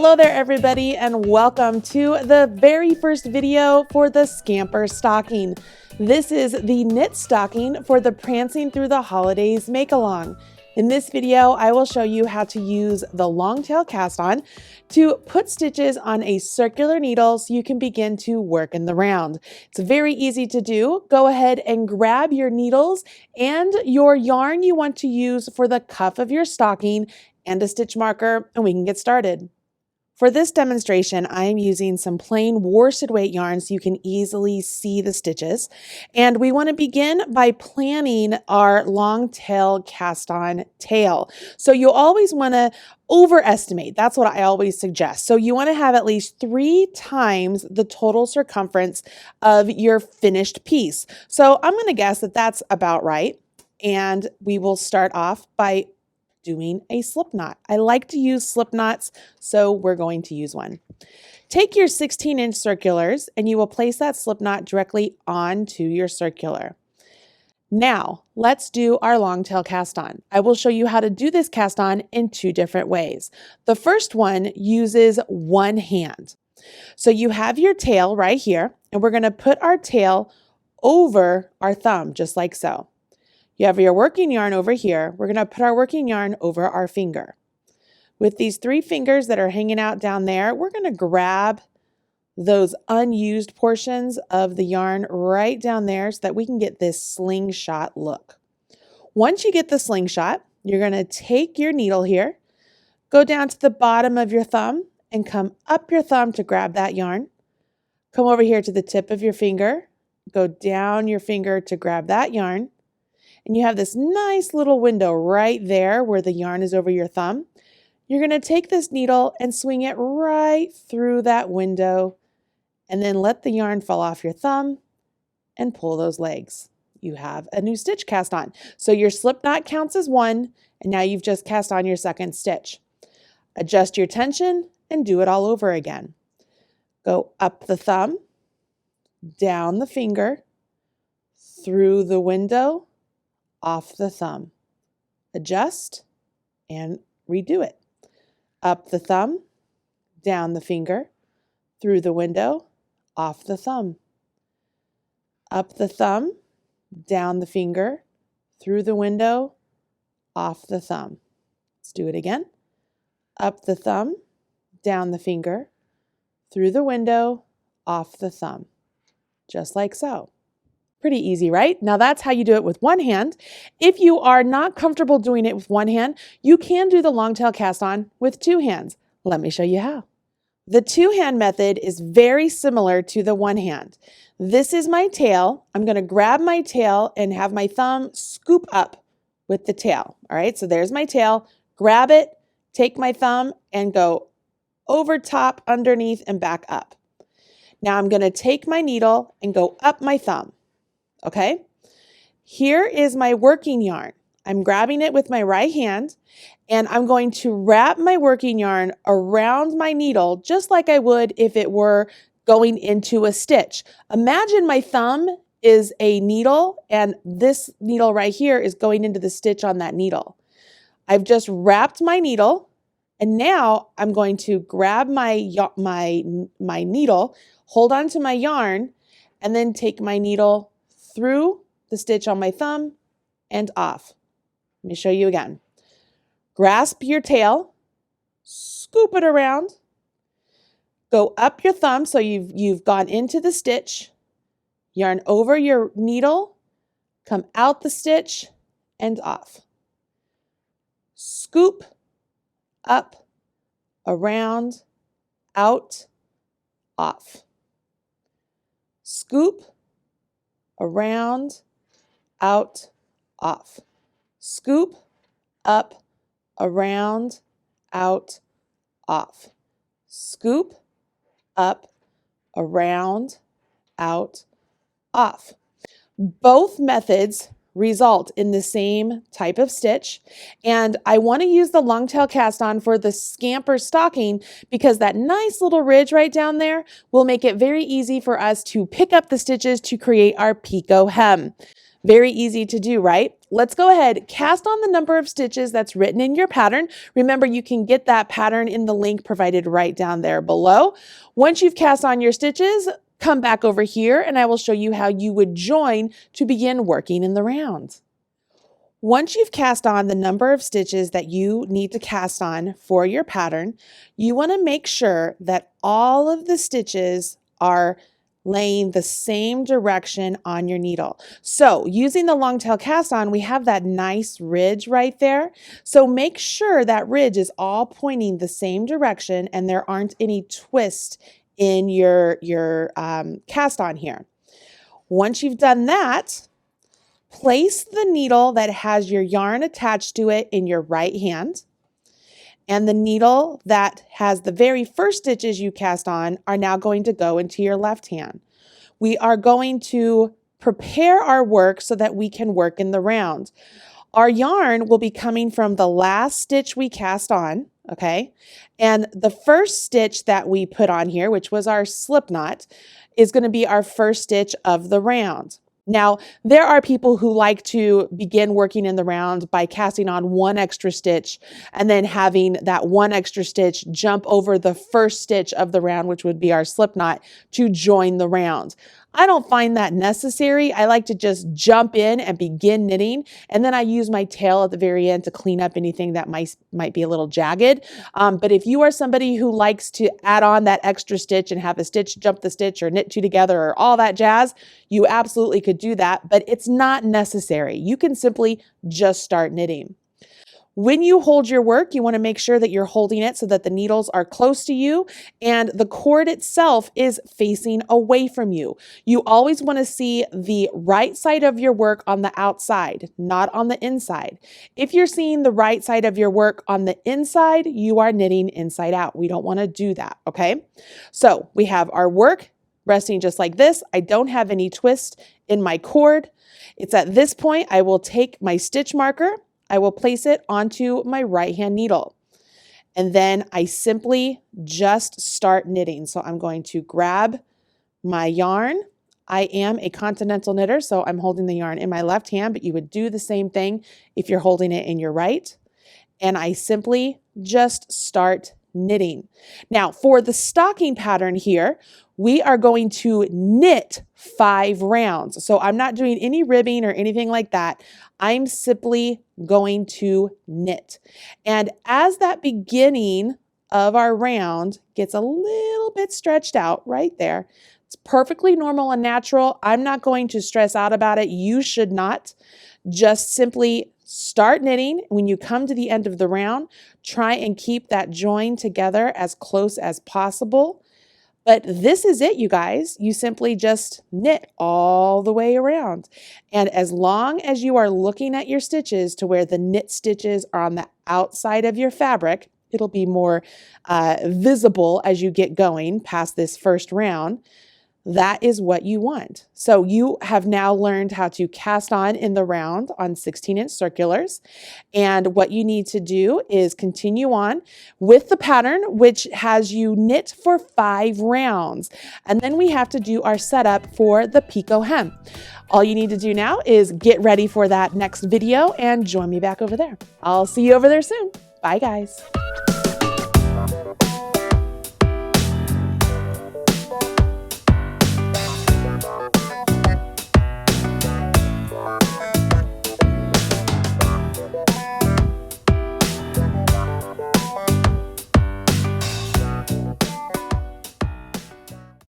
Hello there everybody, and welcome to the very first video for the Scamper stocking. This is the knit stocking for the Prancing Through the Holidays make-along. In this video, I will show you how to use the long tail cast on to put stitches on a circular needle so you can begin to work in the round. It's very easy to do. Go ahead and grab your needles and your yarn you want to use for the cuff of your stocking and a stitch marker, and we can get started. For this demonstration, I am using some plain worsted weight yarn so you can easily see the stitches. And we want to begin by planning our long tail cast on tail. So you always want to overestimate. That's what I always suggest. So you want to have at least 3 times the total circumference of your finished piece. So I'm going to guess that that's about right. And we will start off by doing a slip knot. I like to use slip knots, so we're going to use one. Take your 16-inch circulars and you will place that slip knot directly onto your circular. Now, let's do our long tail cast on. I will show you how to do this cast on in 2 different ways. The first one uses one hand. So you have your tail right here, and we're going to put our tail over our thumb, just like so. You have your working yarn over here. We're going to put our working yarn over our finger. With these 3 fingers that are hanging out down there, we're going to grab those unused portions of the yarn right down there so that we can get this slingshot look. Once you get the slingshot, you're going to take your needle here, go down to the bottom of your thumb and come up your thumb to grab that yarn. Come over here to the tip of your finger, go down your finger to grab that yarn. And you have this nice little window right there where the yarn is over your thumb. You're going to take this needle and swing it right through that window and then let the yarn fall off your thumb and pull those legs. You have a new stitch cast on. So your slip knot counts as 1, and now you've just cast on your second stitch. Adjust your tension and do it all over again. Go up the thumb, down the finger, through the window, off the thumb. Adjust and redo it. Up the thumb, down the finger, through the window, off the thumb. Up the thumb, down the finger, through the window, off the thumb. Let's do it again. Up the thumb, down the finger, through the window, off the thumb. Just like so. Pretty easy, right? Now that's how you do it with one hand. If you are not comfortable doing it with one hand, you can do the long tail cast on with 2 hands. Let me show you how. The 2-hand method is very similar to the one hand. This is my tail. I'm going to grab my tail and have my thumb scoop up with the tail. All right, so there's my tail. Grab it, take my thumb and go over top, underneath, and back up. Now I'm going to take my needle and go up my thumb. Okay, here is my working yarn. I'm grabbing it with my right hand and I'm going to wrap my working yarn around my needle just like I would if it were going into a stitch. Imagine my thumb is a needle and this needle right here is going into the stitch on that needle. I've just wrapped my needle and now I'm going to grab my needle, hold on to my yarn, and then take my needle through the stitch on my thumb and off. Let me show you again. Grasp your tail, scoop it around, go up your thumb so you've gone into the stitch, yarn over your needle, come out the stitch and off. Scoop, up, around, out, off. Scoop, around, out, off. Scoop, up, around, out, off. Scoop, up, around, out, off. Both methods result in the same type of stitch. And I want to use the long tail cast on for the Scamper stocking because that nice little ridge right down there will make it very easy for us to pick up the stitches to create our picot hem. Very easy to do, right? Let's go ahead, cast on the number of stitches that's written in your pattern. Remember, you can get that pattern in the link provided right down there below. Once you've cast on your stitches, come back over here and I will show you how you would join to begin working in the round. Once you've cast on the number of stitches that you need to cast on for your pattern, you want to make sure that all of the stitches are laying the same direction on your needle. So using the long tail cast on, we have that nice ridge right there. So make sure that ridge is all pointing the same direction and there aren't any twists in your cast on here. Once you've done that, place the needle that has your yarn attached to it in your right hand. And the needle that has the very first stitches you cast on are now going to go into your left hand. We are going to prepare our work so that we can work in the round. Our yarn will be coming from the last stitch we cast on, okay? And the first stitch that we put on here, which was our slip knot, is going to be our first stitch of the round. Now, there are people who like to begin working in the round by casting on one extra stitch and then having that one extra stitch jump over the first stitch of the round, which would be our slip knot, to join the round. I don't find that necessary. I like to just jump in and begin knitting, and then I use my tail at the very end to clean up anything that might be a little jagged. But if you are somebody who likes to add on that extra stitch and have a stitch jump the stitch or knit two together or all that jazz, you absolutely could do that, but it's not necessary. You can simply just start knitting. When you hold your work, you want to make sure that you're holding it so that the needles are close to you and the cord itself is facing away from you. You always want to see the right side of your work on the outside, not on the inside. If you're seeing the right side of your work on the inside, you are knitting inside out. We don't want to do that, okay? So we have our work resting just like this. I don't have any twist in my cord. It's at this point I will take my stitch marker. I will place it onto my right hand needle. And then I simply just start knitting. So I'm going to grab my yarn. I am a continental knitter, so I'm holding the yarn in my left hand, but you would do the same thing if you're holding it in your right. And I simply just start knitting. Now for the stocking pattern here, we are going to knit 5 rounds. So I'm not doing any ribbing or anything like that. I'm simply going to knit. And as that beginning of our round gets a little bit stretched out right there, it's perfectly normal and natural. I'm not going to stress out about it. You should not. Just simply start knitting. When you come to the end of the round, try and keep that join together as close as possible. But this is it, you guys. You simply just knit all the way around. And as long as you are looking at your stitches to where the knit stitches are on the outside of your fabric, it'll be more visible as you get going past this first round. That is what you want. So you have now learned how to cast on in the round on 16-inch circulars. And what you need to do is continue on with the pattern, which has you knit for 5 rounds. And then we have to do our setup for the picot hem. All you need to do now is get ready for that next video and join me back over there. I'll see you over there soon. Bye, guys.